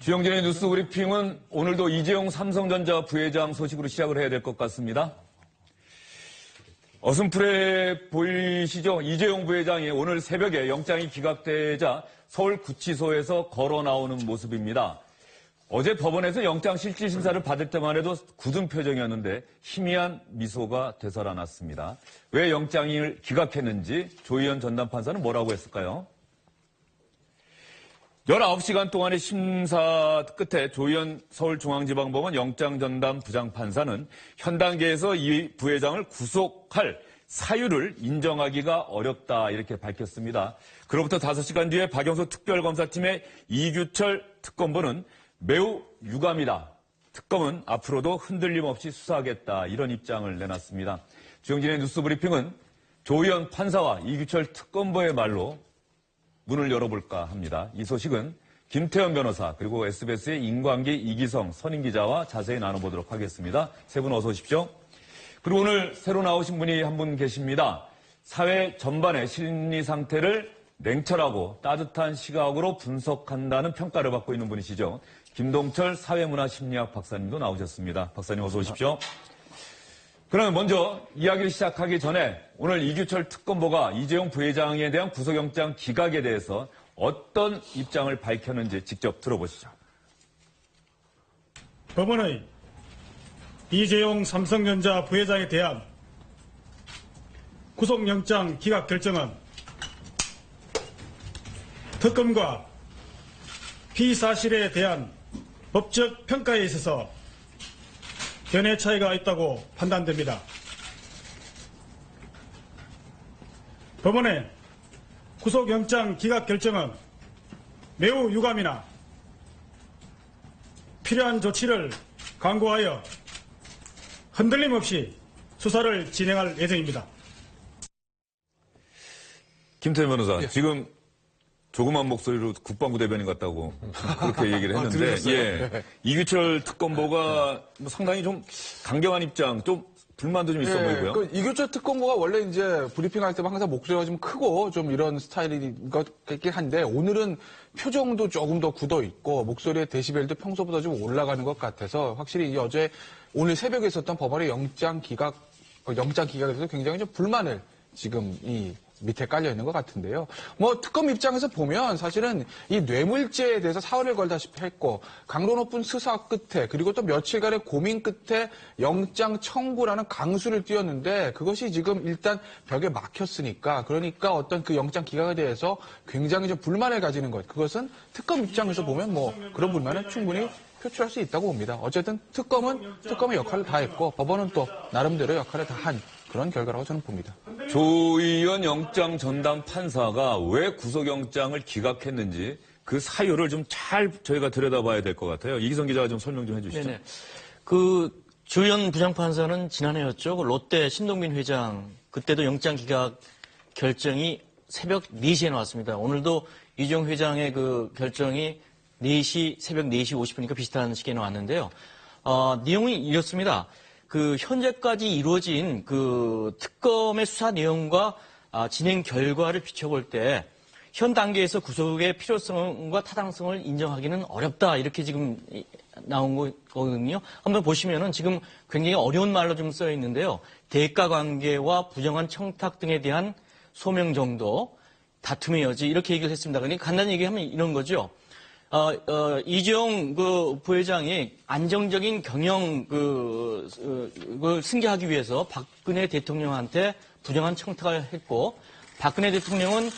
주영진의 뉴스 브리핑은 오늘도 이재용 삼성전자 부회장 소식으로 시작을 해야 될 것 같습니다. 어슴푸레 보이시죠? 이재용 부회장이 오늘 새벽에 영장이 기각되자 서울구치소에서 걸어 나오는 모습입니다. 어제 법원에서 영장 실질심사를 받을 때만 해도 굳은 표정이었는데 희미한 미소가 되살아났습니다. 왜 영장을 기각했는지 조희연 전담판사는 뭐라고 했을까요? 19시간 동안의 심사 끝에 조희연 서울중앙지방법원 영장전담 부장판사는 현 단계에서 이 부회장을 구속할 사유를 인정하기가 어렵다 이렇게 밝혔습니다. 그로부터 5시간 뒤에 박영수 특별검사팀의 이규철 특검보는 매우 유감이다. 특검은 앞으로도 흔들림 없이 수사하겠다 이런 입장을 내놨습니다. 주영진의 뉴스브리핑은 조희연 판사와 이규철 특검보의 말로 문을 열어볼까 합니다. 이 소식은 김태현 변호사 그리고 SBS의 임광기, 이기성, 선임기자와 자세히 나눠보도록 하겠습니다. 세 분 어서 오십시오. 그리고 오늘 새로 나오신 분이 한 분 계십니다. 사회 전반의 심리 상태를 냉철하고 따뜻한 시각으로 분석한다는 평가를 받고 있는 분이시죠. 김동철 사회문화심리학 박사님도 나오셨습니다. 박사님 어서 오십시오. 그러면 먼저 이야기를 시작하기 전에 오늘 이규철 특검보가 이재용 부회장에 대한 구속영장 기각에 대해서 어떤 입장을 밝혔는지 직접 들어보시죠. 법원의 이재용 삼성전자 부회장에 대한 구속영장 기각 결정은 특검과 피사실에 대한 법적 평가에 있어서 견해 차이가 있다고 판단됩니다. 법원의 구속영장 기각 결정은 매우 유감이나 필요한 조치를 강구하여 흔들림 없이 수사를 진행할 예정입니다. 김태현 변호사, 지금 조그만 목소리로 국방부 대변인 같다고 그렇게 얘기를 했는데, 네. 이규철 특검보가 상당히 좀 강경한 입장, 좀 불만도 좀 있어 보이고요. 그 이규철 특검보가 원래 이제 브리핑할 때만 항상 목소리가 좀 크고 좀 이런 스타일인 것 같긴 한데 오늘은 표정도 조금 더 굳어 있고 목소리의 데시벨도 평소보다 좀 올라가는 것 같아서 확실히 어제 오늘 새벽에 있었던 법원의 영장 기각에 대해서 굉장히 좀 불만을 지금 이 밑에 깔려 있는 것 같은데요. 뭐 특검 입장에서 보면 사실은 이 뇌물죄에 대해서 사활을 걸다시피 했고 강도 높은 수사 끝에 그리고 또 며칠간의 고민 끝에 영장 청구라는 강수를 띄웠는데 그것이 지금 일단 벽에 막혔으니까 그러니까 어떤 그 영장 기각에 대해서 굉장히 좀 불만을 가지는 것. 그것은 특검 입장에서 보면 뭐 그런 불만을 충분히 표출할 수 있다고 봅니다. 어쨌든 특검은 특검의 역할을 다 했고 법원은 또 나름대로 역할을 다 한 그런 결과라고 저는 봅니다. 조희연 영장 전담 판사가 왜 구속영장을 기각했는지 그 사유를 좀 잘 저희가 들여다봐야 될 것 같아요. 이기성 기자가 좀 설명 좀 해주시죠. 네네. 조희연 부장판사는 지난해였죠. 롯데 신동빈 회장 그때도 영장 기각 결정이 새벽 4시에 나왔습니다. 오늘도 이재용 회장의 그 결정이 새벽 4시 50분이니까 비슷한 시기에 나왔는데요. 내용이 이렇습니다. 현재까지 이루어진 특검의 수사 내용과 진행 결과를 비춰볼 때 현 단계에서 구속의 필요성과 타당성을 인정하기는 어렵다. 이렇게 지금 나온 거거든요. 한번 보시면은 지금 굉장히 어려운 말로 좀 써 있는데요. 대가 관계와 부정한 청탁 등에 대한 소명 정도, 다툼의 여지 이렇게 얘기를 했습니다. 그러니까 간단히 얘기하면 이런 거죠. 이재용 부회장이 안정적인 경영 그 승계하기 위해서 박근혜 대통령한테 부정한 청탁을 했고 박근혜 대통령은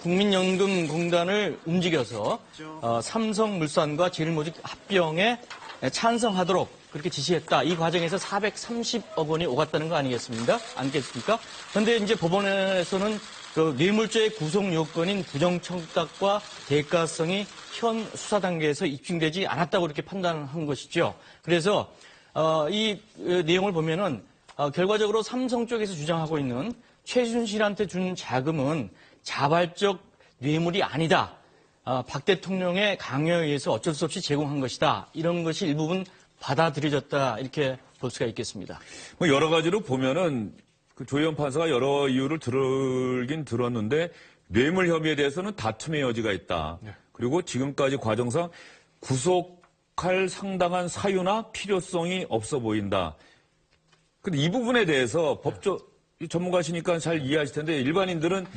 국민연금공단을 움직여서 삼성물산과 제일모직 합병에 찬성하도록 그렇게 지시했다. 이 과정에서 430억 원이 오갔다는 거 아니겠습니까? 그런데 이제 법원에서는 뇌물죄의 구속 요건인 부정청탁과 대가성이 현 수사 단계에서 입증되지 않았다고 이렇게 판단한 것이죠. 그래서 이 내용을 보면은 결과적으로 삼성 쪽에서 주장하고 있는 최순실한테 준 자금은 자발적 뇌물이 아니다. 박 대통령의 강요에 의해서 어쩔 수 없이 제공한 것이다. 이런 것이 일부분 받아들여졌다. 이렇게 볼 수가 있겠습니다. 뭐 여러 가지로 보면은 조희연 판사가 여러 이유를 들었는데 뇌물 혐의에 대해서는 다툼의 여지가 있다. 그리고 지금까지 과정상 구속할 상당한 사유나 필요성이 없어 보인다. 근데 이 부분에 대해서 전문가시니까 잘 이해하실 텐데 일반인들은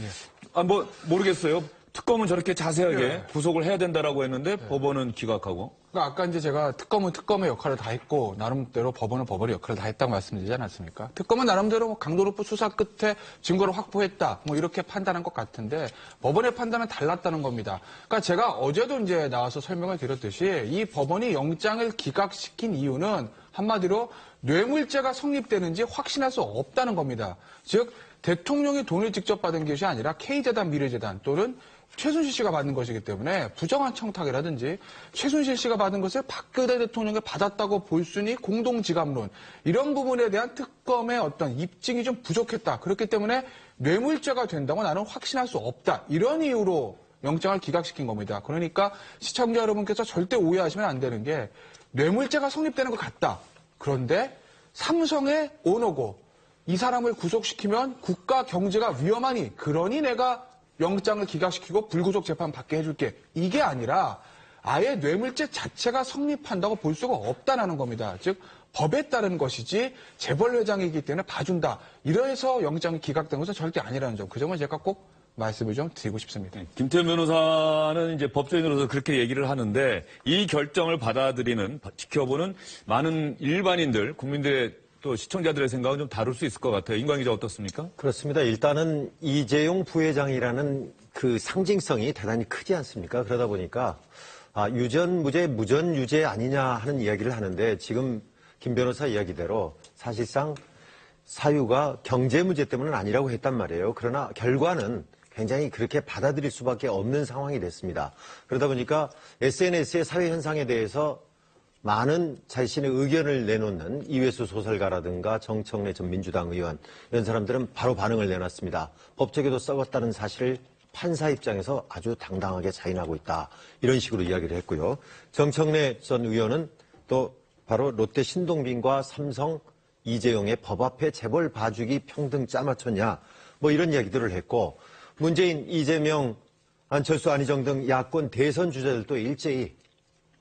모르겠어요. 특검은 저렇게 자세하게 구속을 해야 된다라고 했는데 법원은 기각하고. 그러니까 아까 이제 제가 특검은 특검의 역할을 다 했고 나름대로 법원은 법원의 역할을 다 했다고 말씀드리지 않았습니까? 특검은 나름대로 강도 높은 수사 끝에 증거를 확보했다. 이렇게 판단한 것 같은데 법원의 판단은 달랐다는 겁니다. 그러니까 제가 어제도 이제 나와서 설명을 드렸듯이 이 법원이 영장을 기각시킨 이유는 한마디로 뇌물죄가 성립되는지 확신할 수 없다는 겁니다. 즉 대통령이 돈을 직접 받은 것이 아니라 K재단, 미래재단 또는 최순실 씨가 받은 것이기 때문에 부정한 청탁이라든지 최순실 씨가 받은 것을 박근혜 대통령이 받았다고 볼 수 있는 공동지갑론 이런 부분에 대한 특검의 어떤 입증이 좀 부족했다. 그렇기 때문에 뇌물죄가 된다고 나는 확신할 수 없다. 이런 이유로 영장을 기각시킨 겁니다. 그러니까 시청자 여러분께서 절대 오해하시면 안 되는 게 뇌물죄가 성립되는 것 같다. 그런데 삼성의 오너고 이 사람을 구속시키면 국가 경제가 위험하니 그러니 내가 영장을 기각시키고 불구속 재판 받게 해줄게. 이게 아니라 아예 뇌물죄 자체가 성립한다고 볼 수가 없다는 겁니다. 즉 법에 따른 것이지 재벌 회장이기 때문에 봐준다. 이래서 영장이 기각된 것은 절대 아니라는 점. 그 점을 제가 꼭 말씀을 좀 드리고 싶습니다. 김태현 변호사는 이제 법조인으로서 그렇게 얘기를 하는데 이 결정을 지켜보는 많은 일반인들, 국민들의 또 시청자들의 생각은 좀 다를 수 있을 것 같아요. 임광 기자 어떻습니까? 그렇습니다. 일단은 이재용 부회장이라는 그 상징성이 대단히 크지 않습니까? 그러다 보니까 유전무죄, 무전유죄 아니냐 하는 이야기를 하는데 지금 김 변호사 이야기대로 사실상 사유가 경제무죄 때문은 아니라고 했단 말이에요. 그러나 결과는 굉장히 그렇게 받아들일 수밖에 없는 상황이 됐습니다. 그러다 보니까 SNS의 사회 현상에 대해서 많은 자신의 의견을 내놓는 이회수 소설가라든가 정청래 전 민주당 의원 이런 사람들은 바로 반응을 내놨습니다. 법조계도 썩었다는 사실을 판사 입장에서 아주 당당하게 자인하고 있다. 이런 식으로 이야기를 했고요. 정청래 전 의원은 또 바로 롯데 신동빈과 삼성 이재용의 법 앞에 재벌 봐주기 평등 짜맞췄냐 이런 이야기들을 했고 문재인, 이재명, 안철수, 안희정 등 야권 대선 주자들도 일제히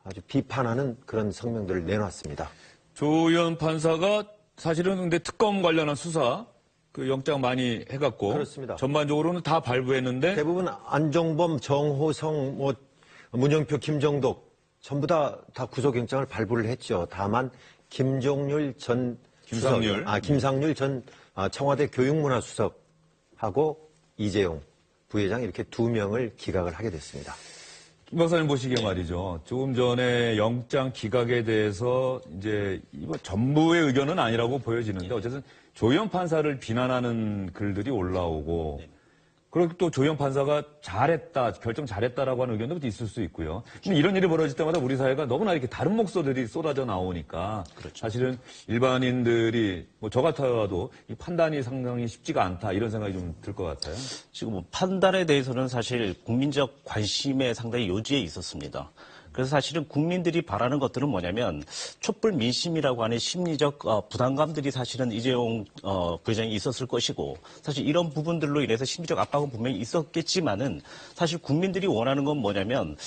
아주 비판하는 그런 성명들을 내놨습니다. 조현 판사가 사실은 근데 특검 관련한 수사 그 영장 많이 해갖고 그렇습니다. 전반적으로는 다 발부했는데 대부분 안종범, 정호성, 문영표, 김정독 전부 다 구속영장을 발부를 했죠. 다만 김상률 전 청와대 교육문화수석하고 이재용 부회장 이렇게 두 명을 기각을 하게 됐습니다. 김 박사님 보시기에 말이죠. 조금 전에 영장 기각에 대해서 이제 전부의 의견은 아니라고 보여지는데 어쨌든 조현 판사를 비난하는 글들이 올라오고 그리고 또 조현 판사가 잘했다, 결정 잘했다라고 하는 의견도 있을 수 있고요. 근데 이런 일이 벌어질 때마다 우리 사회가 너무나 이렇게 다른 목소리들이 쏟아져 나오니까 사실은 일반인들이 저 같아도 이 판단이 상당히 쉽지가 않다 이런 생각이 좀 들 것 같아요. 지금 판단에 대해서는 사실 국민적 관심에 상당히 요지에 있었습니다. 그래서 사실은 국민들이 바라는 것들은 뭐냐면 촛불 민심이라고 하는 심리적 부담감들이 사실은 이재용 부회장이 있었을 것이고 사실 이런 부분들로 인해서 심리적 압박은 분명히 있었겠지만은 사실 국민들이 원하는 건 뭐냐면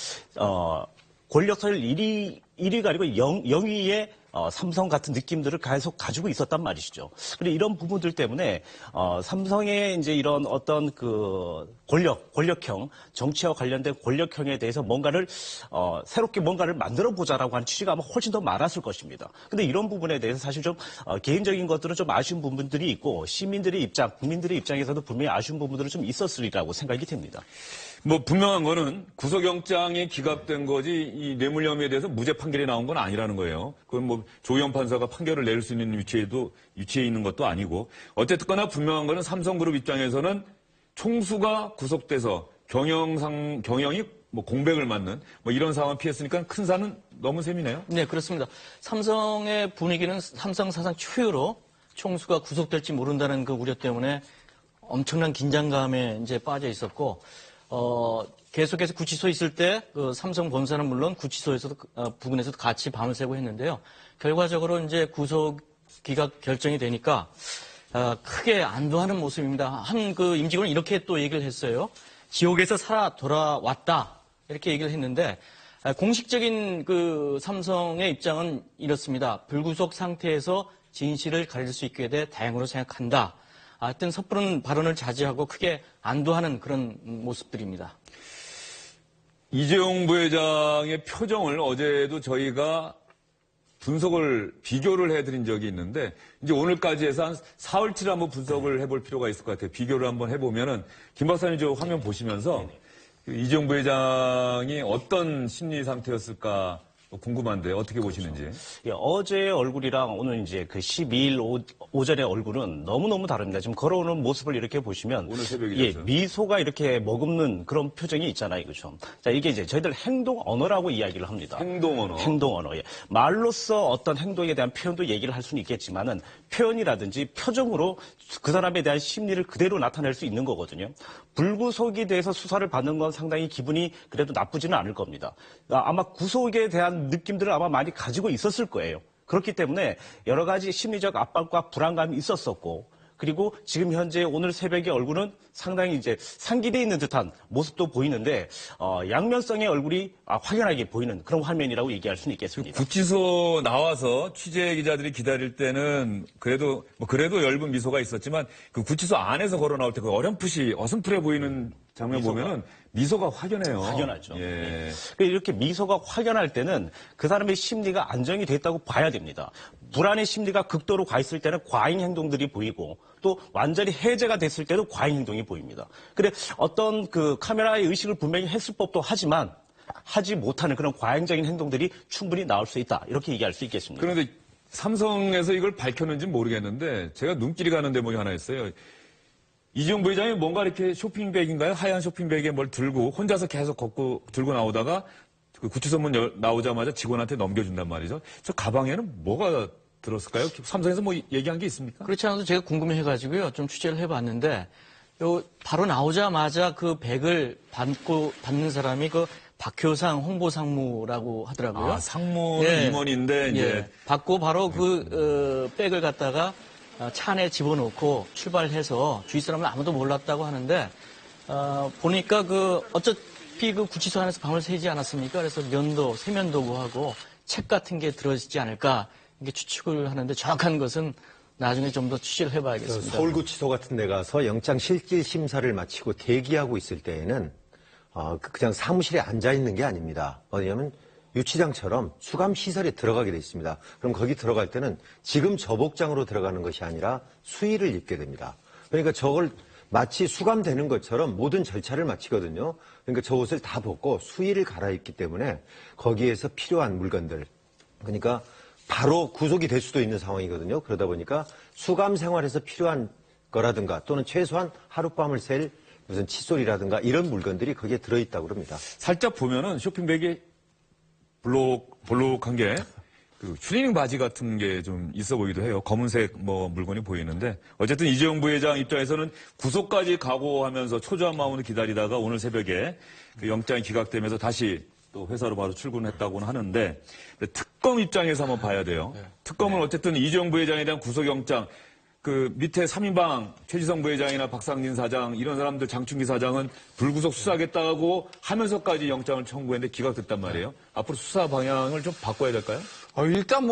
권력을 이리 가리고 영위의 삼성 같은 느낌들을 계속 가지고 있었단 말이시죠. 그리고 이런 부분들 때문에 삼성의 이제 이런 어떤 그 권력형 정치와 관련된 권력형에 대해서 뭔가를 새롭게 뭔가를 만들어 보자라고 하는 취지가 아마 훨씬 더 많았을 것입니다. 근데 이런 부분에 대해서 사실 좀 개인적인 것들은 좀 아쉬운 부분들이 있고 시민들의 입장, 국민들의 입장에서도 분명히 아쉬운 부분들은 좀 있었으리라고 생각이 됩니다. 분명한 거는 구속영장이 기각된 거지 이 뇌물 혐의에 대해서 무죄 판결이 나온 건 아니라는 거예요. 그건 조현 판사가 판결을 내릴 수 있는 위치에 있는 것도 아니고 어쨌거나 분명한 거는 삼성그룹 입장에서는 총수가 구속돼서 경영이 공백을 맞는 이런 상황을 피했으니까 큰 산은 넘은 셈이네요. 네, 그렇습니다. 삼성의 분위기는 삼성 사상 초유로 총수가 구속될지 모른다는 그 우려 때문에 엄청난 긴장감에 이제 빠져 있었고 계속해서 구치소에 있을 때 그 삼성 본사는 물론 구치소에서도 부근에서도 같이 밤을 새고 했는데요. 결과적으로 이제 구속 기각 결정이 되니까 크게 안도하는 모습입니다. 한 그 임직원은 이렇게 또 얘기를 했어요. 지옥에서 살아 돌아왔다 이렇게 얘기를 했는데 공식적인 그 삼성의 입장은 이렇습니다. 불구속 상태에서 진실을 가릴 수 있게 돼 다행으로 생각한다. 하여튼 섣부른 발언을 자제하고 크게 안도하는 그런 모습들입니다. 이재용 부회장의 표정을 어제도 저희가 비교를 해드린 적이 있는데, 이제 오늘까지 해서 한 사흘치를 한번 분석을 해볼 필요가 있을 것 같아요. 비교를 한번 해보면은, 김 박사님 저 화면 보시면서, 그 이재용 부회장이 어떤 심리 상태였을까 궁금한데, 어떻게 보시는지. 예, 어제의 얼굴이랑 오늘 이제 그 12일 오전의 얼굴은 너무너무 다릅니다. 지금 걸어오는 모습을 이렇게 보시면. 오늘 새벽이죠. 예, 미소가 이렇게 머금는 그런 표정이 있잖아요. 그죠? 자, 이게 이제 저희들 행동 언어라고 이야기를 합니다. 행동 언어. 행동 언어. 예. 말로써 어떤 행동에 대한 표현도 얘기를 할 수는 있겠지만은 표현이라든지 표정으로 그 사람에 대한 심리를 그대로 나타낼 수 있는 거거든요. 불구속에 대해서 수사를 받는 건 상당히 기분이 그래도 나쁘지는 않을 겁니다. 아마 구속에 대한 느낌들을 아마 많이 가지고 있었을 거예요. 그렇기 때문에 여러 가지 심리적 압박과 불안감이 있었었고, 그리고 지금 현재 오늘 새벽의 얼굴은 상당히 이제 상기되어 있는 듯한 모습도 보이는데, 양면성의 얼굴이 확연하게 보이는 그런 화면이라고 얘기할 수는 있겠습니다. 구치소 나와서 취재 기자들이 기다릴 때는 그래도 엷은 미소가 있었지만, 그 구치소 안에서 걸어 나올 때 그 어렴풋이 어슴푸레 보이는 장면 보면은 미소가 확연해요. 확연하죠. 예. 이렇게 미소가 확연할 때는 그 사람의 심리가 안정이 됐다고 봐야 됩니다. 불안의 심리가 극도로 가 있을 때는 과잉 행동들이 보이고, 또 완전히 해제가 됐을 때도 과잉 행동이 보입니다. 그래 어떤 그 카메라의 의식을 분명히 했을 법도 하지만 하지 못하는 그런 과잉적인 행동들이 충분히 나올 수 있다. 이렇게 얘기할 수 있겠습니다. 그런데 삼성에서 이걸 밝혔는지 모르겠는데 제가 눈길이 가는 대목이 하나 있어요. 이재용 부회장이 뭔가 이렇게 쇼핑백인가요? 하얀 쇼핑백에 뭘 들고 혼자서 계속 들고 나오다가 그 구치소문 나오자마자 직원한테 넘겨준단 말이죠. 저 가방에는 뭐가 들었을까요? 삼성에서 뭐 얘기한 게 있습니까? 그렇지 않아도 제가 궁금해가지고요. 좀 취재를 해봤는데, 바로 나오자마자 그 백을 받는 사람이 그 박효상 홍보상무라고 하더라고요. 상무는 임원인데, 이제. 받고 바로 백을 갖다가 차 안에 집어넣고 출발해서 주위 사람은 아무도 몰랐다고 하는데, 보니까 어차피 그 구치소 안에서 밤을 새지 않았습니까? 그래서 세면도구하고 책 같은 게 들어있지 않을까, 이게 추측을 하는데 정확한 것은 나중에 좀 더 취재를 해봐야겠습니다. 서울구치소 같은 데 가서 영장 실질 심사를 마치고 대기하고 있을 때에는 그냥 사무실에 앉아 있는 게 아닙니다. 왜냐하면 유치장처럼 수감 시설에 들어가게 돼 있습니다. 그럼 거기 들어갈 때는 지금 저 복장으로 들어가는 것이 아니라 수의를 입게 됩니다. 그러니까 저걸 마치 수감되는 것처럼 모든 절차를 마치거든요. 그러니까 저 옷을 다 벗고 수의를 갈아입기 때문에 거기에서 필요한 물건들, 그러니까 바로 구속이 될 수도 있는 상황이거든요. 그러다 보니까 수감 생활에서 필요한 거라든가 또는 최소한 하룻밤을 셀 무슨 칫솔이라든가 이런 물건들이 거기에 들어있다고 그럽니다. 살짝 보면은 쇼핑백에 볼록한 게 그 추리닝 바지 같은 게 좀 있어 보이기도 해요. 검은색 물건이 보이는데 어쨌든 이재용 부회장 입장에서는 구속까지 각오하면서 초조한 마음으로 기다리다가 오늘 새벽에 그 영장이 기각되면서 다시 또 회사로 바로 출근했다고는 하는데 특검 입장에서 한번 봐야 돼요. 특검은 어쨌든 이재용 부회장에 대한 구속영장 그 밑에 3인방 최지성 부회장이나 박상진 사장 이런 사람들 장충기 사장은 불구속 수사하겠다고 하면서까지 영장을 청구했는데 기각됐단 말이에요. 앞으로 수사 방향을 좀 바꿔야 될까요? 일단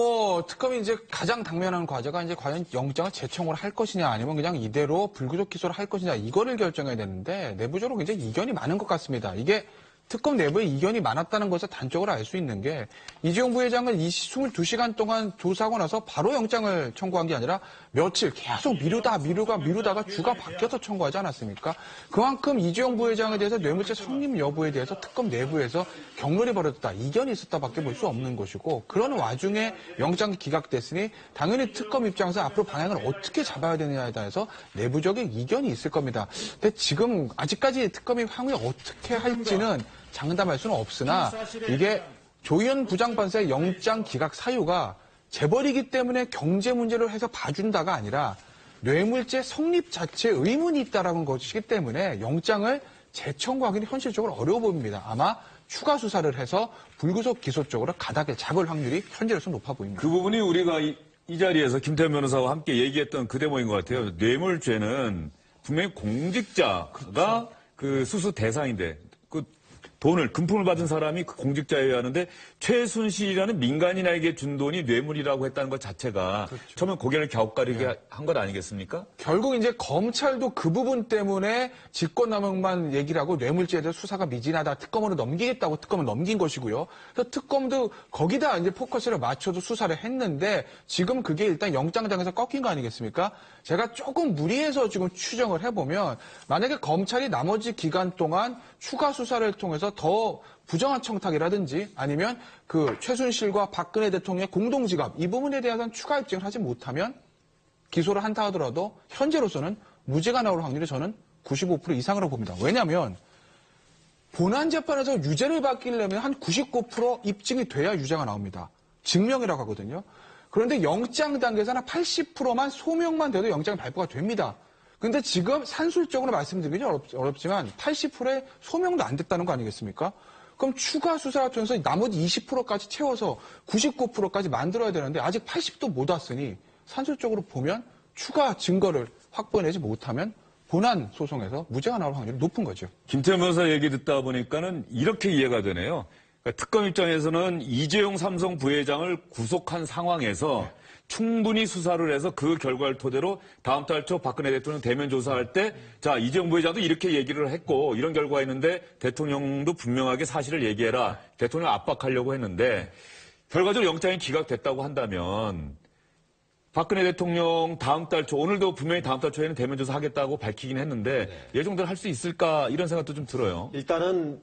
특검이 이제 가장 당면한 과제가 이제 과연 영장을 재청을 할 것이냐 아니면 그냥 이대로 불구속 기소를 할 것이냐 이거를 결정해야 되는데 내부적으로 굉장히 이견이 많은 것 같습니다. 이게 특검 내부에 이견이 많았다는 것을 단적으로 알 수 있는 게 이재용 부회장은 22시간 동안 조사하고 나서 바로 영장을 청구한 게 아니라 며칠 계속 미루다가 주가 바뀌어서 청구하지 않았습니까? 그만큼 이재용 부회장에 대해서 뇌물죄 성립 여부에 대해서 특검 내부에서 격론이 벌어졌다, 이견이 있었다밖에 볼 수 없는 것이고 그런 와중에 영장이 기각됐으니 당연히 특검 입장에서 앞으로 방향을 어떻게 잡아야 되느냐에 대해서 내부적인 이견이 있을 겁니다. 근데 지금 아직까지 특검이 향후에 어떻게 할지는 장담할 수는 없으나 이게 조희연 부장판사의 영장 기각 사유가 재벌이기 때문에 경제 문제로 해서 봐준다가 아니라 뇌물죄 성립 자체에 의문이 있다라는 것이기 때문에 영장을 재청구하기는 현실적으로 어려워 보입니다. 아마 추가 수사를 해서 불구속 기소 쪽으로 가닥을 잡을 확률이 현재로서 높아 보입니다. 그 부분이 우리가 이 자리에서 김태현 변호사와 함께 얘기했던 그 대목인 것 같아요. 뇌물죄는 분명히 공직자가 그 수수 대상인데 돈을 금품을 받은 사람이 그 공직자여야 하는데 최순실이라는 민간인에게 준 돈이 뇌물이라고 했다는 것 자체가 처음에 고개를 갸웃가리게 한 것 아니겠습니까? 결국 이제 검찰도 그 부분 때문에 직권남용만 얘기를 하고 뇌물죄에 대해서 수사가 미진하다. 특검으로 넘기겠다고 특검을 넘긴 것이고요. 그래서 특검도 거기다 이제 포커스를 맞춰서 수사를 했는데 지금 그게 일단 영장장에서 꺾인 거 아니겠습니까? 제가 조금 무리해서 지금 추정을 해보면 만약에 검찰이 나머지 기간 동안 추가 수사를 통해서 더 부정한 청탁이라든지 아니면 그 최순실과 박근혜 대통령의 공동지갑 이 부분에 대해서는 추가 입증을 하지 못하면 기소를 한다 하더라도 현재로서는 무죄가 나올 확률이 저는 95% 이상으로 봅니다. 왜냐하면 본안 재판에서 유죄를 받기려면 한 99% 입증이 돼야 유죄가 나옵니다. 증명이라고 하거든요. 그런데 영장 단계에서는 80%만 소명만 돼도 영장이 발부가 됩니다. 근데 지금 산술적으로 말씀드리기 어렵지만 80%의 소명도 안 됐다는 거 아니겠습니까? 그럼 추가 수사를 통해서 나머지 20%까지 채워서 99%까지 만들어야 되는데 아직 80도 못 왔으니 산술적으로 보면 추가 증거를 확보해내지 못하면 본안 소송에서 무죄가 나올 확률이 높은 거죠. 김태현 변호사 얘기 듣다 보니까는 이렇게 이해가 되네요. 그러니까 특검 입장에서는 이재용 삼성 부회장을 구속한 상황에서 충분히 수사를 해서 그 결과를 토대로 다음 달 초 박근혜 대통령 대면 조사할 때 자, 이재용 부회장도 이렇게 얘기를 했고 이런 결과가 있는데 대통령도 분명하게 사실을 얘기해라. 대통령 압박하려고 했는데 결과적으로 영장이 기각됐다고 한다면 박근혜 대통령 다음 달 초, 오늘도 분명히 다음 달 초에는 대면 조사 하겠다고 밝히긴 했는데 예정대로 할 수 있을까 이런 생각도 좀 들어요. 일단은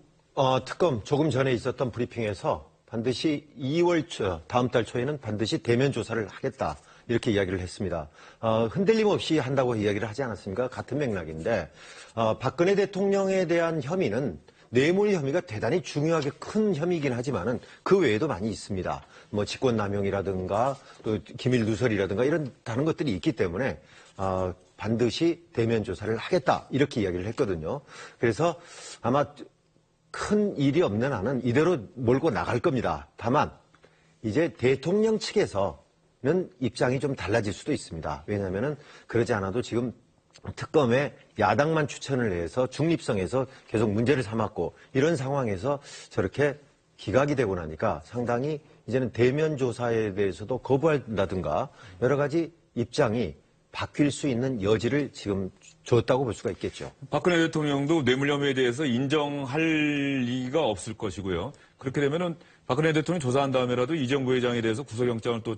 특검 조금 전에 있었던 브리핑에서 반드시 2월 초, 다음 달 초에는 반드시 대면 조사를 하겠다. 이렇게 이야기를 했습니다. 흔들림 없이 한다고 이야기를 하지 않았습니까? 같은 맥락인데, 박근혜 대통령에 대한 혐의는 뇌물 혐의가 대단히 중요하게 큰 혐의이긴 하지만은 그 외에도 많이 있습니다. 뭐 직권남용이라든가 또 기밀 누설이라든가 이런 다른 것들이 있기 때문에, 반드시 대면 조사를 하겠다. 이렇게 이야기를 했거든요. 그래서 아마 큰 일이 없는 한은 이대로 몰고 나갈 겁니다. 다만 이제 대통령 측에서는 입장이 좀 달라질 수도 있습니다. 왜냐하면은 그러지 않아도 지금 특검에 야당만 추천을 해서 중립성에서 계속 문제를 삼았고 이런 상황에서 저렇게 기각이 되고 나니까 상당히 이제는 대면 조사에 대해서도 거부한다든가 여러 가지 입장이 바뀔 수 있는 여지를 지금 줬다고 볼 수가 있겠죠. 박근혜 대통령도 뇌물 혐의에 대해서 인정할 리가 없을 것이고요. 그렇게 되면은 박근혜 대통령이 조사한 다음에라도 이재용 부회장에 대해서 구속영장을 또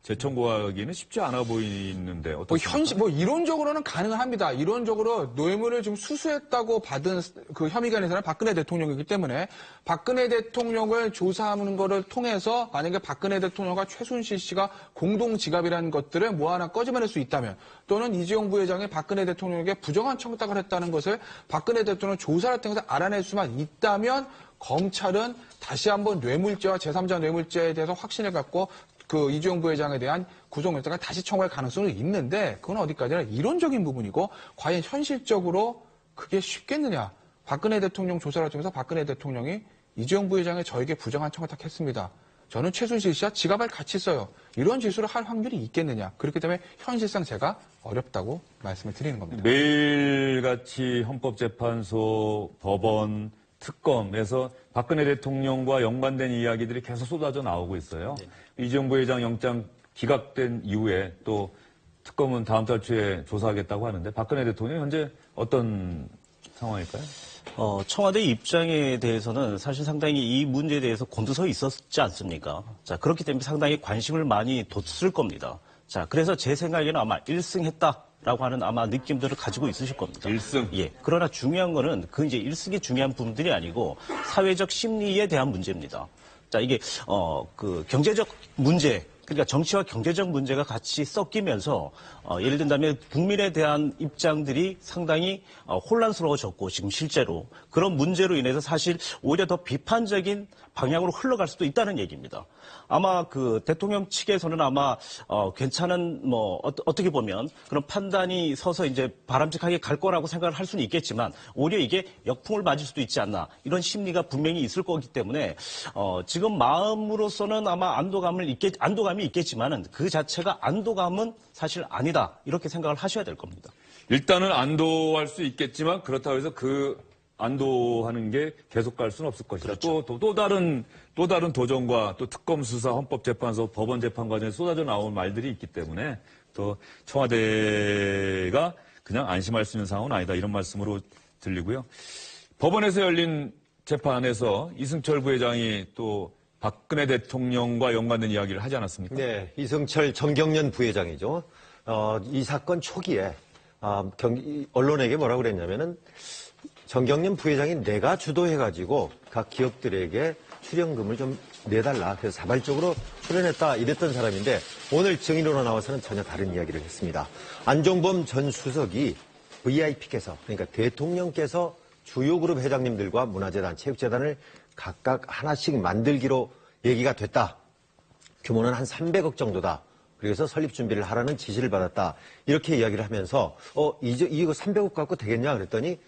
재청구하기는 쉽지 않아 보이는데 어떻습니까? 이론적으로는 가능은 합니다. 이론적으로 뇌물을 좀 수수했다고 받은 그 혐의가 있는 사람은 박근혜 대통령이기 때문에 박근혜 대통령을 조사하는 거를 통해서 만약에 박근혜 대통령과 최순실 씨가 공동 지갑이라는 것들을 뭐 하나 꺼집어낼 수 있다면 또는 이재용 부회장이 박근혜 대통령에게 부정한 청탁을 했다는 것을 박근혜 대통령 조사를 통해서 알아낼 수만 있다면 검찰은 다시 한번 뇌물죄와 제3자 뇌물죄에 대해서 확신을 갖고 그 이재용 부회장에 대한 구속영장을 다시 청구할 가능성은 있는데 그건 어디까지나 이론적인 부분이고 과연 현실적으로 그게 쉽겠느냐. 박근혜 대통령 조사를 통해서 박근혜 대통령이 이재용 부회장이 저에게 부정한 청탁했습니다. 저는 최순실 씨와 지갑을 같이 써요. 이런 지수를 할 확률이 있겠느냐. 그렇기 때문에 현실상 제가 어렵다고 말씀을 드리는 겁니다. 매일같이 헌법재판소, 법원, 특검에서 박근혜 대통령과 연관된 이야기들이 계속 쏟아져 나오고 있어요. 네. 이재용 부회장 영장 기각된 이후에 또 특검은 다음 달 초에 조사하겠다고 하는데 박근혜 대통령 현재 어떤 상황일까요? 청와대 입장에 대해서는 사실 상당히 이 문제에 대해서 곤두서 있었지 않습니까? 자, 그렇기 때문에 상당히 관심을 많이 뒀을 겁니다. 자, 그래서 제 생각에는 아마 1승했다. 라고 하는 아마 느낌들을 가지고 있으실 겁니다. 1승? 예. 그러나 중요한 거는 그 이제 1승이 중요한 부분들이 아니고 사회적 심리에 대한 문제입니다. 자, 이게, 그 경제적 문제, 그러니까 정치와 경제적 문제가 같이 섞이면서 예를 든다면 국민에 대한 입장들이 상당히 혼란스러워졌고 지금 실제로 그런 문제로 인해서 사실 오히려 더 비판적인 방향으로 흘러갈 수도 있다는 얘기입니다. 아마 그 대통령 측에서는 아마 괜찮은 뭐 어떻게 보면 그런 판단이 서서 이제 바람직하게 갈 거라고 생각을 할 수는 있겠지만 오히려 이게 역풍을 맞을 수도 있지 않나 이런 심리가 분명히 있을 거기 때문에 지금 마음으로서는 아마 안도감이 있겠지만은 그 자체가 안도감은 사실 아니다 이렇게 생각을 하셔야 될 겁니다. 일단은 안도할 수 있겠지만 그렇다고 해서 그 안도하는 게 계속 갈 수는 없을 것이다. 또 다른 도전과 또 특검 수사, 헌법재판소, 법원 재판 과정에 쏟아져 나온 말들이 있기 때문에 또 청와대가 그냥 안심할 수 있는 상황은 아니다. 이런 말씀으로 들리고요. 법원에서 열린 재판에서 이승철 부회장이 또 박근혜 대통령과 연관된 이야기를 하지 않았습니까? 네, 이승철 정경련 부회장이죠. 이 사건 초기에 언론에게 뭐라고 그랬냐면은 정경련 부회장이 내가 주도해가지고 각 기업들에게 출연금을 좀 내달라. 그래서 자발적으로 출연했다 이랬던 사람인데 오늘 증인으로 나와서는 전혀 다른 이야기를 했습니다. 안종범 전 수석이 VIP께서 그러니까 대통령께서 주요 그룹 회장님들과 문화재단, 체육재단을 각각 하나씩 만들기로 얘기가 됐다. 규모는 한 300억 정도다. 그래서 설립 준비를 하라는 지시를 받았다. 이렇게 이야기를 하면서 이거 300억 갖고 되겠냐 그랬더니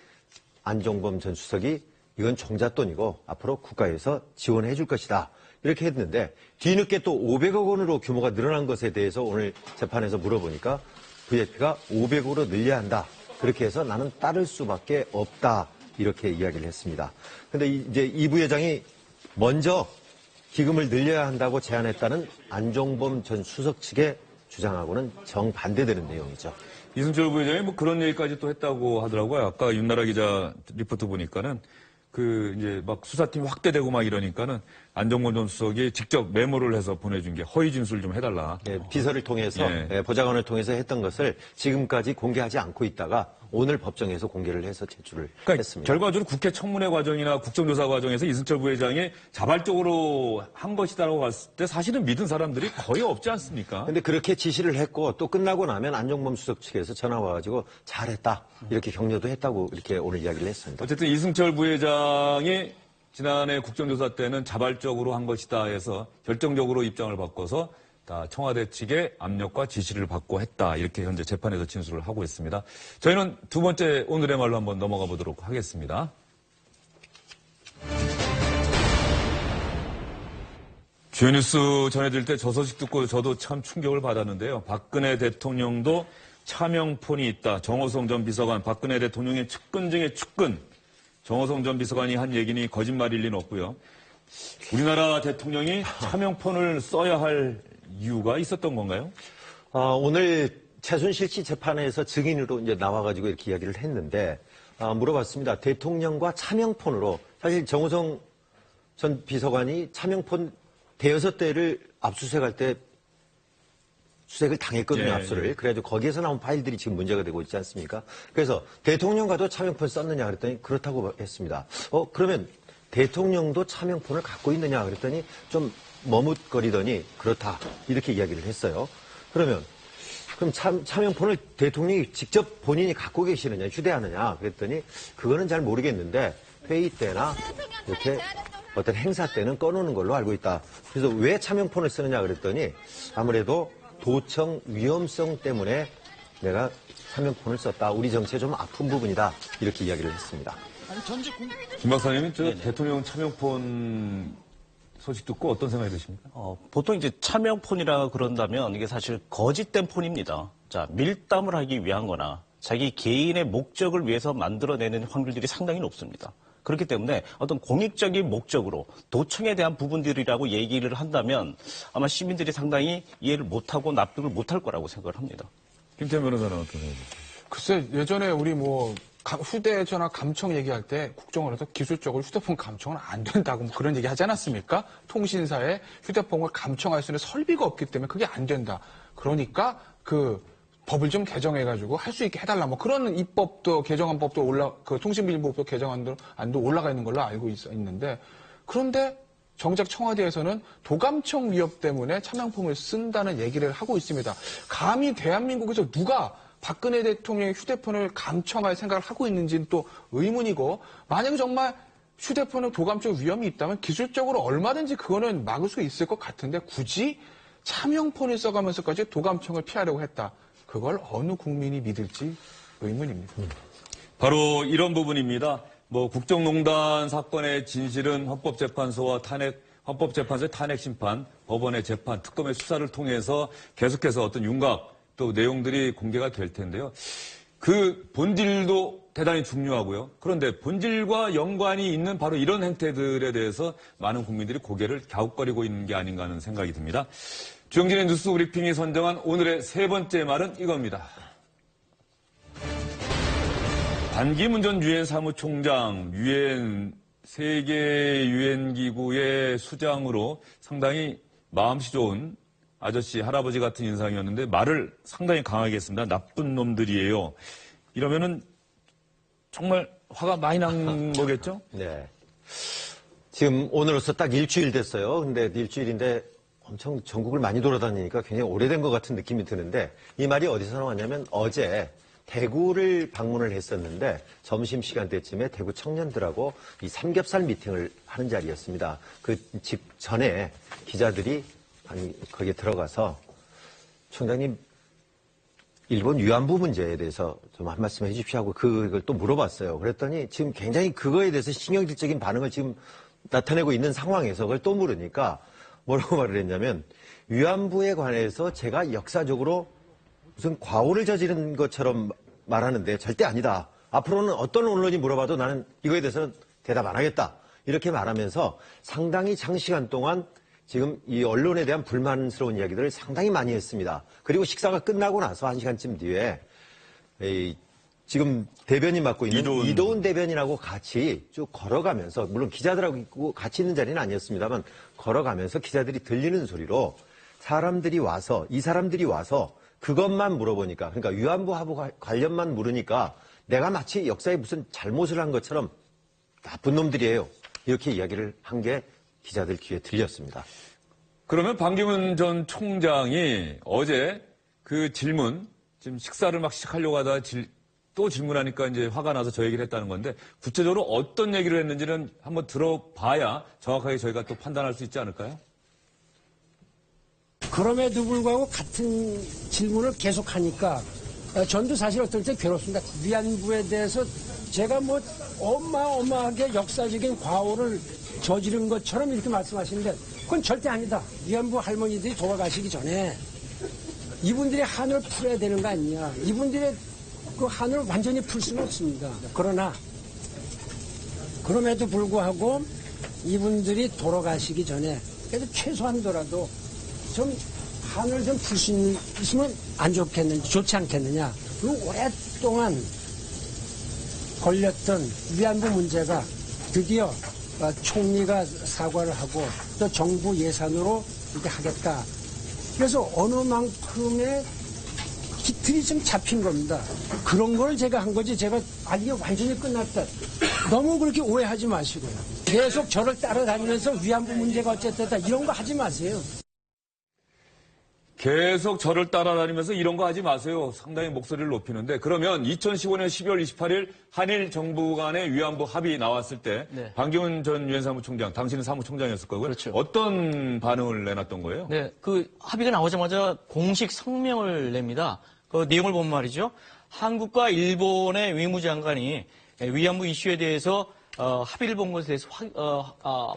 안종범 전 수석이 이건 종잣돈이고 앞으로 국가에서 지원해 줄 것이다. 이렇게 했는데 뒤늦게 또 500억 원으로 규모가 늘어난 것에 대해서 오늘 재판에서 물어보니까 VIP가 500억으로 늘려야 한다. 그렇게 해서 나는 따를 수밖에 없다. 이렇게 이야기를 했습니다. 근데 이제 이 부회장이 먼저 기금을 늘려야 한다고 제안했다는 안종범 전 수석 측의 주장하고는 정반대되는 내용이죠. 이승철 부회장이 뭐 그런 얘기까지 또 했다고 하더라고요. 아까 윤나라 기자 리포트 보니까는 이제 막 수사팀이 확대되고 막 이러니까는 안종범 전 수석이 직접 메모를 해서 보내준 게 허위 진술 좀 해달라. 예, 비서를 통해서 보좌관을 통해서 했던 것을 지금까지 공개하지 않고 있다가 오늘 법정에서 공개를 해서 제출을 했습니다. 결과적으로 국회 청문회 과정이나 국정조사 과정에서 이승철 부회장이 자발적으로 한 것이다라고 봤을 때 사실은 믿은 사람들이 거의 없지 않습니까? 근데 그렇게 지시를 했고 또 끝나고 나면 안종범 수석 측에서 전화 와가지고 잘했다 이렇게 격려도 했다고 이렇게 오늘 이야기를 했습니다. 어쨌든 이승철 부회장이 지난해 국정조사 때는 자발적으로 한 것이다 해서 결정적으로 입장을 바꿔서 다 청와대 측의 압력과 지시를 받고 했다. 이렇게 현재 재판에서 진술을 하고 있습니다. 저희는 두 번째 오늘의 말로 한번 넘어가 보도록 하겠습니다. 주요 뉴스 전해드릴 때 저 소식 듣고 저도 참 충격을 받았는데요. 박근혜 대통령도 차명폰이 있다. 정호성 전 비서관, 박근혜 대통령의 측근 중에 측근. 정호성 전 비서관이 한 얘기니 거짓말일 리는 없고요. 우리나라 대통령이 차명폰을 써야 할 이유가 있었던 건가요? 오늘 최순실 씨 재판에서 증인으로 이제 나와가지고 이렇게 이야기를 했는데 물어봤습니다. 대통령과 차명폰으로 사실 정호성 전 비서관이 차명폰 대여섯 대를 압수수색할 때 수색을 당했거든요, 압수를. 그래가지고 거기에서 나온 파일들이 지금 문제가 되고 있지 않습니까? 그래서 대통령과도 차명폰 썼느냐 그랬더니 그렇다고 했습니다. 그러면 대통령도 차명폰을 갖고 있느냐 그랬더니 좀 머뭇거리더니 그렇다 이렇게 이야기를 했어요. 그럼 차명폰을 대통령이 직접 본인이 갖고 계시느냐 휴대하느냐 그랬더니 그거는 잘 모르겠는데 회의 때나 이렇게 어떤 행사 때는 꺼놓는 걸로 알고 있다. 그래서 왜 차명폰을 쓰느냐 그랬더니 아무래도 도청 위험성 때문에 내가 차명폰을 썼다. 우리 정치에 좀 아픈 부분이다. 이렇게 이야기를 했습니다. 김 박사님은 대통령 차명폰 소식 듣고 어떤 생각이 드십니까? 보통 이제 차명폰이라 그런다면 이게 사실 거짓된 폰입니다. 자, 밀담을 하기 위한 거나 자기 개인의 목적을 위해서 만들어내는 확률들이 상당히 높습니다. 그렇기 때문에 어떤 공익적인 목적으로 도청에 대한 부분들이라고 얘기를 한다면 아마 시민들이 상당히 이해를 못하고 납득을 못할 거라고 생각을 합니다. 김태현 변호사는 어떤 생각이세요? 글쎄, 예전에 우리 휴대전화 감청 얘기할 때 국정원에서 기술적으로 휴대폰 감청은 안 된다고 그런 얘기 하지 않았습니까? 통신사에 휴대폰을 감청할 수 있는 설비가 없기 때문에 그게 안 된다. 그러니까 법을 좀 개정해가지고 할 수 있게 해달라. 그런 입법도 개정안 법도 통신비밀법도 개정안도 올라가 있는 걸로 알고 있는데 그런데 정작 청와대에서는 도감청 위협 때문에 차명폰을 쓴다는 얘기를 하고 있습니다. 감히 대한민국에서 누가 박근혜 대통령의 휴대폰을 감청할 생각을 하고 있는지는 또 의문이고 만약에 정말 휴대폰에 도감청 위험이 있다면 기술적으로 얼마든지 그거는 막을 수 있을 것 같은데 굳이 차명폰을 써가면서까지 도감청을 피하려고 했다. 그걸 어느 국민이 믿을지 의문입니다. 바로 이런 부분입니다. 국정농단 사건의 진실은 헌법재판소의 탄핵 심판, 법원의 재판, 특검의 수사를 통해서 계속해서 어떤 윤곽 또 내용들이 공개가 될 텐데요. 그 본질도 대단히 중요하고요. 그런데 본질과 연관이 있는 바로 이런 행태들에 대해서 많은 국민들이 고개를 갸웃거리고 있는 게 아닌가 하는 생각이 듭니다. 주영진의 뉴스 브리핑이 선정한 오늘의 세 번째 말은 이겁니다. 반기문 전 유엔 사무총장, 세계 유엔 기구의 수장으로 상당히 마음씨 좋은 아저씨, 할아버지 같은 인상이었는데 말을 상당히 강하게 했습니다. 나쁜 놈들이에요. 이러면은 정말 화가 많이 난 거겠죠? 네. 지금 오늘로서 딱 일주일 됐어요. 근데 일주일인데 엄청 전국을 많이 돌아다니니까 굉장히 오래된 것 같은 느낌이 드는데 이 말이 어디서 나왔냐면 어제 대구를 방문을 했었는데 점심시간대쯤에 대구 청년들하고 이 삼겹살 미팅을 하는 자리였습니다. 그 직전에 기자들이 거기에 들어가서 총장님 일본 위안부 문제에 대해서 좀 한 말씀 해주십시오 하고 그걸 또 물어봤어요. 그랬더니 지금 굉장히 그거에 대해서 신경질적인 반응을 지금 나타내고 있는 상황에서 그걸 또 물으니까 뭐라고 말을 했냐면 위안부에 관해서 제가 역사적으로 무슨 과오를 저지른 것처럼 말하는데 절대 아니다. 앞으로는 어떤 언론이 물어봐도 나는 이거에 대해서는 대답 안 하겠다. 이렇게 말하면서 상당히 장시간 동안 지금 이 언론에 대한 불만스러운 이야기들을 상당히 많이 했습니다. 그리고 식사가 끝나고 나서 1시간쯤 뒤에 지금 대변인 맡고 있는 이도훈 대변인하고 같이 쭉 걸어가면서 물론 기자들하고 같이 있는 자리는 아니었습니다만 걸어가면서 기자들이 들리는 소리로 이 사람들이 와서 그것만 물어보니까 그러니까 위안부하고 관련만 물으니까 내가 마치 역사에 무슨 잘못을 한 것처럼 나쁜 놈들이에요. 이렇게 이야기를 한 게 기자들 귀에 들렸습니다. 그러면 반기문 전 총장이 어제 그 질문, 지금 식사를 막 시작하려고 하다가 또 질문하니까 이제 화가 나서 저 얘기를 했다는 건데 구체적으로 어떤 얘기를 했는지는 한번 들어봐야 정확하게 저희가 또 판단할 수 있지 않을까요? 그럼에도 불구하고 같은 질문을 계속하니까 전도 사실 어떨 때 괴롭습니다. 위안부에 대해서 제가 뭐 어마어마하게 역사적인 과오를 저지른 것처럼 이렇게 말씀하시는데 그건 절대 아니다. 위안부 할머니들이 돌아가시기 전에 이분들의 한을 풀어야 되는 거 아니냐. 이분들의 그 한을 완전히 풀 수는 없습니다. 그러나 그럼에도 불구하고 이분들이 돌아가시기 전에 그래도 최소한도라도 좀 한을 좀 풀 수 있으면 좋지 않겠느냐. 그리고 오랫동안 걸렸던 위안부 문제가 드디어 총리가 사과를 하고 또 정부 예산으로 이렇게 하겠다. 그래서 어느 만큼의 기틀이 좀 잡힌 겁니다. 그런 걸 제가 한 거지 제가 이게 완전히 끝났다. 너무 그렇게 오해하지 마시고요. 계속 저를 따라다니면서 위안부 문제가 어쨌든 이런 거 하지 마세요. 계속 저를 따라다니면서 이런 거 하지 마세요. 상당히 목소리를 높이는데 그러면 2015년 12월 28일 한일 정부 간의 위안부 합의 나왔을 때 네. 반기문 전 유엔 사무총장, 당신은 사무총장이었을 거고요. 그렇죠. 어떤 반응을 내놨던 거예요? 네, 그 합의가 나오자마자 공식 성명을 냅니다. 그 내용을 보면 말이죠. 한국과 일본의 외무장관이 위안부 이슈에 대해서 합의를 본 것에 대해서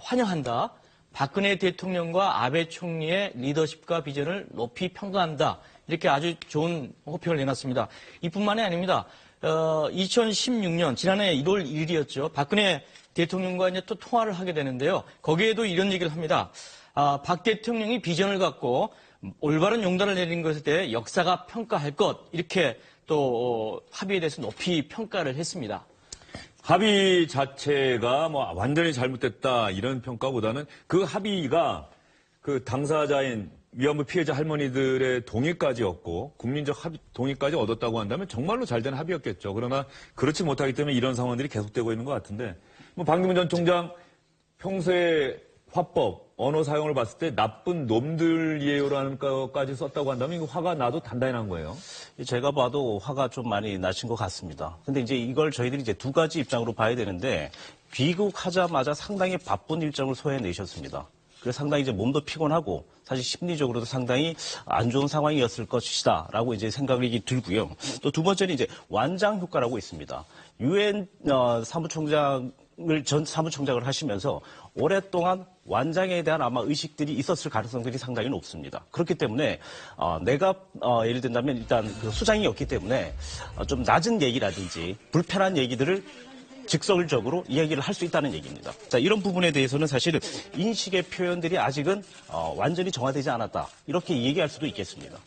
환영한다. 박근혜 대통령과 아베 총리의 리더십과 비전을 높이 평가한다. 이렇게 아주 좋은 호평을 내놨습니다. 이뿐만이 아닙니다. 2016년 지난해 1월 1일이었죠. 박근혜 대통령과 이제 또 통화를 하게 되는데요. 거기에도 이런 얘기를 합니다. 박 대통령이 비전을 갖고 올바른 용단을 내린 것에 대해 역사가 평가할 것. 이렇게 또 합의에 대해서 높이 평가를 했습니다. 합의 자체가 뭐 완전히 잘못됐다 이런 평가보다는 그 합의가 그 당사자인 위안부 피해자 할머니들의 동의까지였고 국민적 동의까지 얻었다고 한다면 정말로 잘된 합의였겠죠. 그러나 그렇지 못하기 때문에 이런 상황들이 계속되고 있는 것 같은데 뭐 반기문 전 총장 평소에 화법, 언어 사용을 봤을 때 나쁜 놈들이에요라는 것까지 썼다고 한다면 이거 화가 나도 단단히 난 거예요. 제가 봐도 화가 좀 많이 나신 것 같습니다. 근데 이제 이걸 저희들이 이제 두 가지 입장으로 봐야 되는데 귀국하자마자 상당히 바쁜 일정을 소화해내셨습니다. 그래서 상당히 이제 몸도 피곤하고 사실 심리적으로도 상당히 안 좋은 상황이었을 것이다라고 이제 생각이 들고요. 또 두 번째는 이제 완장 효과라고 있습니다. 유엔 사무총장 전 사무총장을 하시면서 오랫동안 완장에 대한 아마 의식들이 있었을 가능성들이 상당히 높습니다. 그렇기 때문에 내가 예를 든다면 일단 그 수장이었기 때문에 좀 낮은 얘기라든지 불편한 얘기들을 직설적으로 이야기를 할 수 있다는 얘기입니다. 자, 이런 부분에 대해서는 사실 인식의 표현들이 아직은 완전히 정화되지 않았다. 이렇게 얘기할 수도 있겠습니다.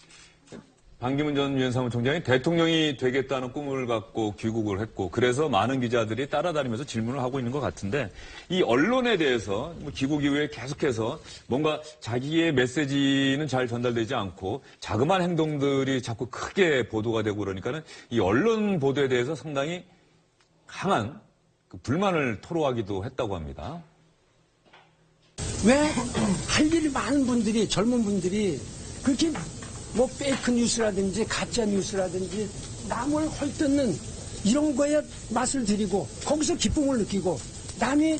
반기문 전 유엔 사무총장이 대통령이 되겠다는 꿈을 갖고 귀국을 했고 그래서 많은 기자들이 따라다니면서 질문을 하고 있는 것 같은데 이 언론에 대해서 귀국 이후에 계속해서 뭔가 자기의 메시지는 잘 전달되지 않고 자그마한 행동들이 자꾸 크게 보도가 되고 그러니까는 이 언론 보도에 대해서 상당히 강한 그 불만을 토로하기도 했다고 합니다. 왜 할 일이 많은 분들이, 젊은 분들이 그렇게 뭐 페이크 뉴스라든지 가짜 뉴스라든지 남을 헐뜯는 이런 거에 맛을 들이고 거기서 기쁨을 느끼고 남이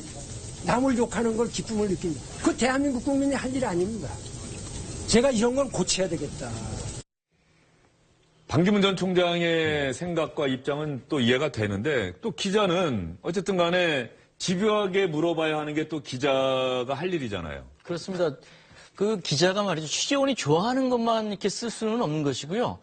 남을 욕하는 걸 기쁨을 느낀다. 그 대한민국 국민이 할 일 아닙니다. 제가 이런 건 고쳐야 되겠다. 반기문 전 총장의 생각과 입장은 또 이해가 되는데 또 기자는 어쨌든 간에 집요하게 물어봐야 하는 게 또 기자가 할 일이잖아요. 그렇습니다. 그 기자가 말이죠. 취재원이 좋아하는 것만 이렇게 쓸 수는 없는 것이고요.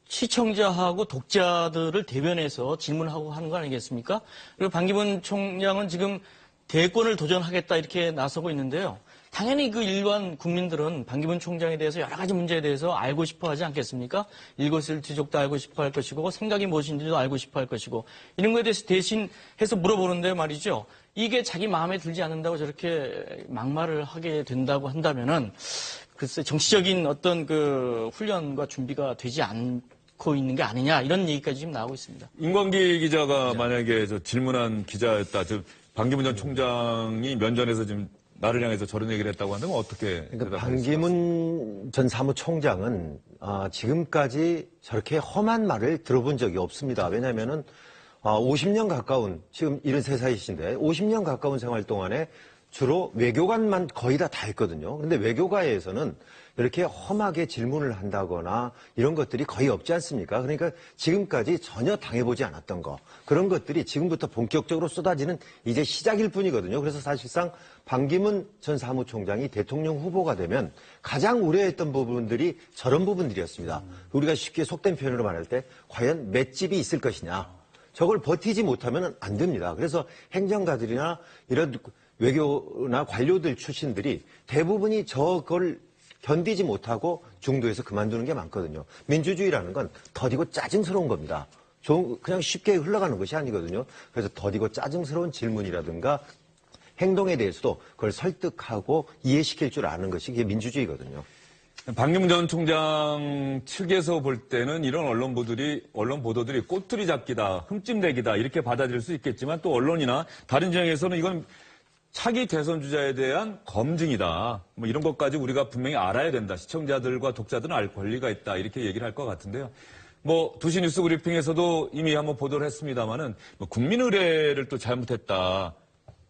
시청자하고 독자들을 대변해서 질문하고 하는 거 아니겠습니까? 그리고 반기문 총장은 지금 대권을 도전하겠다 이렇게 나서고 있는데요. 당연히 그 일반 국민들은 반기문 총장에 대해서 여러 가지 문제에 대해서 알고 싶어 하지 않겠습니까? 일거수일투족도 알고 싶어 할 것이고 생각이 무엇인지도 알고 싶어 할 것이고 이런 거에 대해서 대신해서 물어보는데 말이죠. 이게 자기 마음에 들지 않는다고 저렇게 막말을 하게 된다고 한다면은 글쎄 정치적인 어떤 그 훈련과 준비가 되지 않고 있는 게 아니냐 이런 얘기까지 지금 나오고 있습니다. 임광기 기자가 만약에 저 질문한 기자였다. 즉 반기문 전 총장이 면전에서 지금 나를 향해서 저런 얘기를 했다고 한다면 어떻게 그러니까 반기문 전 사무총장은 지금까지 저렇게 험한 말을 들어본 적이 없습니다. 왜냐하면은 50년 가까운 지금 73살이신데 50년 가까운 생활 동안에 주로 외교관만 거의 다 했거든요. 그런데 외교가에서는 이렇게 험하게 질문을 한다거나 이런 것들이 거의 없지 않습니까? 그러니까 지금까지 전혀 당해보지 않았던 거 그런 것들이 지금부터 본격적으로 쏟아지는 이제 시작일 뿐이거든요. 그래서 사실상 반기문 전 사무총장이 대통령 후보가 되면 가장 우려했던 부분들이 저런 부분들이었습니다. 우리가 쉽게 속된 표현으로 말할 때 과연 맷집이 있을 것이냐. 저걸 버티지 못하면 안 됩니다. 그래서 행정가들이나 이런 외교나 관료들 출신들이 대부분이 저걸 견디지 못하고 중도에서 그만두는 게 많거든요. 민주주의라는 건 더디고 짜증스러운 겁니다. 그냥 쉽게 흘러가는 것이 아니거든요. 그래서 더디고 짜증스러운 질문이라든가 행동에 대해서도 그걸 설득하고 이해시킬 줄 아는 것이 이게 민주주의거든요. 반기문 전 총장 측에서 볼 때는 이런 언론 보도들이 꼬투리 잡기다, 흠집내기다 이렇게 받아들일 수 있겠지만 또 언론이나 다른 진영에서는 이건 차기 대선 주자에 대한 검증이다. 뭐 이런 것까지 우리가 분명히 알아야 된다. 시청자들과 독자들은 알 권리가 있다. 이렇게 얘기를 할 것 같은데요. 뭐 2시 뉴스 브리핑에서도 이미 한번 보도를 했습니다마는 뭐 국민 의례를 또 잘못했다.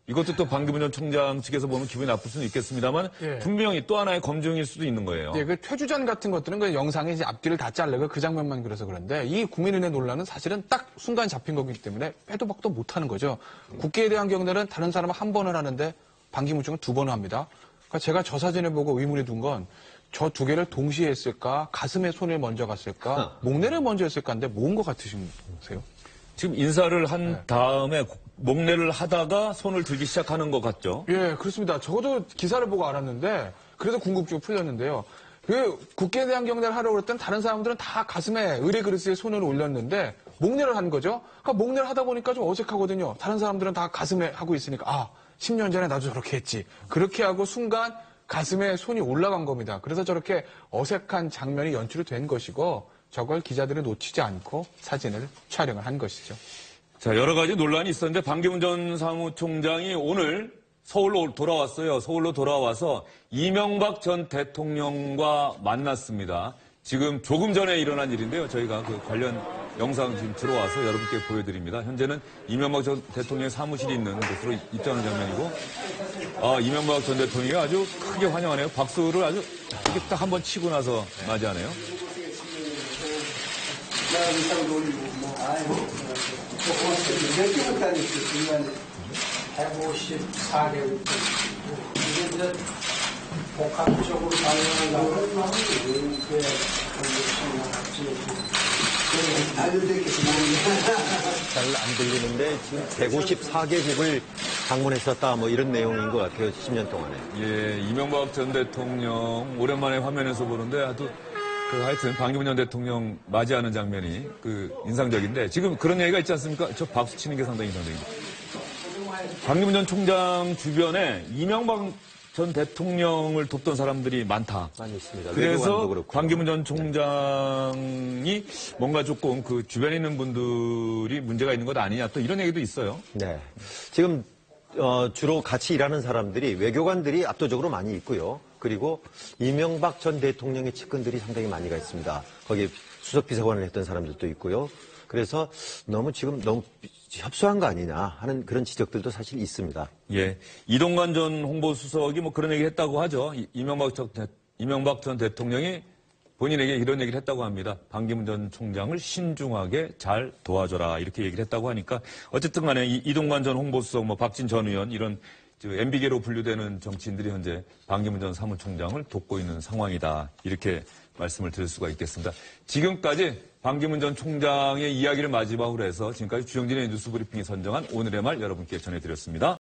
이것도 또 반기문 전 총장 측에서 보면 기분이 나쁠 수는 있겠습니다만 예. 분명히 또 하나의 검증일 수도 있는 거예요. 예, 그 퇴주전 같은 것들은 그 영상에 이제 앞뒤를 다 자르고 그 장면만 그래서 그런데 이 국민은혜 논란은 사실은 딱 순간 잡힌 거기 때문에 빼도 박도 못하는 거죠. 국회에 대한 경례는 다른 사람은 한 번을 하는데 반기문 총은 2번을 합니다. 그러니까 제가 저 사진을 보고 의문이 든 건 저 두 개를 동시에 했을까, 가슴에 손을 먼저 갔을까, 목례를 먼저 했을까 하는데 뭔 것 같으세요? 지금 인사를 한 다음에 목례를 하다가 손을 들기 시작하는 것 같죠? 예, 그렇습니다. 저도 기사를 보고 알았는데 그래서 궁금증이 풀렸는데요. 그 국회에 대한 경례를 하려고 그랬더니 다른 사람들은 다 가슴에 의례 그릇에 손을 올렸는데 목례를 한 거죠. 그러니까 목례를 하다 보니까 좀 어색하거든요. 다른 사람들은 다 가슴에 하고 있으니까 10년 전에 나도 저렇게 했지. 그렇게 하고 순간 가슴에 손이 올라간 겁니다. 그래서 저렇게 어색한 장면이 연출이 된 것이고 저걸 기자들은 놓치지 않고 사진을 촬영을 한 것이죠. 자, 여러 가지 논란이 있었는데 반기문 전 사무총장이 오늘 서울로 돌아왔어요. 서울로 돌아와서 이명박 전 대통령과 만났습니다. 지금 조금 전에 일어난 일인데요. 저희가 그 관련 영상 지금 들어와서 여러분께 보여드립니다. 현재는 이명박 전 대통령의 사무실이 있는 곳으로 입장하는 장면이고, 이명박 전 대통령이 아주 크게 환영하네요. 박수를 아주 크게 딱 한 번 치고 나서 맞이하네요. 몇 개월 다녔어요. 154개월. 이게 이제 복합적으로 발령하려고 하면 이게 잘 안 들리는데 지금 154개국을 방문했었다 뭐 이런 내용인 것 같아요. 10년 동안에. 예, 이명박 전 대통령 오랜만에 화면에서 보는데 하여튼 반기문 전 대통령 맞이하는 장면이 인상적인데 지금 그런 얘기가 있지 않습니까? 저 박수 치는 게 상당히 인상적이죠. 반기문 전 총장 주변에 이명박 전 대통령을 돕던 사람들이 많다. 많이 있습니다. 그래서 외교관도 그렇고. 반기문 전 총장이 뭔가 조금 그 주변에 있는 분들이 문제가 있는 것 아니냐 또 이런 얘기도 있어요. 네. 지금 주로 같이 일하는 사람들이 외교관들이 압도적으로 많이 있고요. 그리고 이명박 전 대통령의 측근들이 상당히 많이 가 있습니다. 거기 수석비서관을 했던 사람들도 있고요. 그래서 너무 협소한 거 아니냐 하는 그런 지적들도 사실 있습니다. 예. 이동관 전 홍보수석이 뭐 그런 얘기를 했다고 하죠. 이명박 전 대통령이 본인에게 이런 얘기를 했다고 합니다. 반기문 전 총장을 신중하게 잘 도와줘라 이렇게 얘기를 했다고 하니까 어쨌든 간에 이동관 전 홍보수석 뭐 박진 전 의원 이런 MB계로 분류되는 정치인들이 현재 반기문 전 사무총장을 돕고 있는 상황이다. 이렇게 말씀을 드릴 수가 있겠습니다. 지금까지 반기문 전 총장의 이야기를 마지막으로 해서 지금까지 주영진의 뉴스브리핑이 선정한 오늘의 말 여러분께 전해드렸습니다.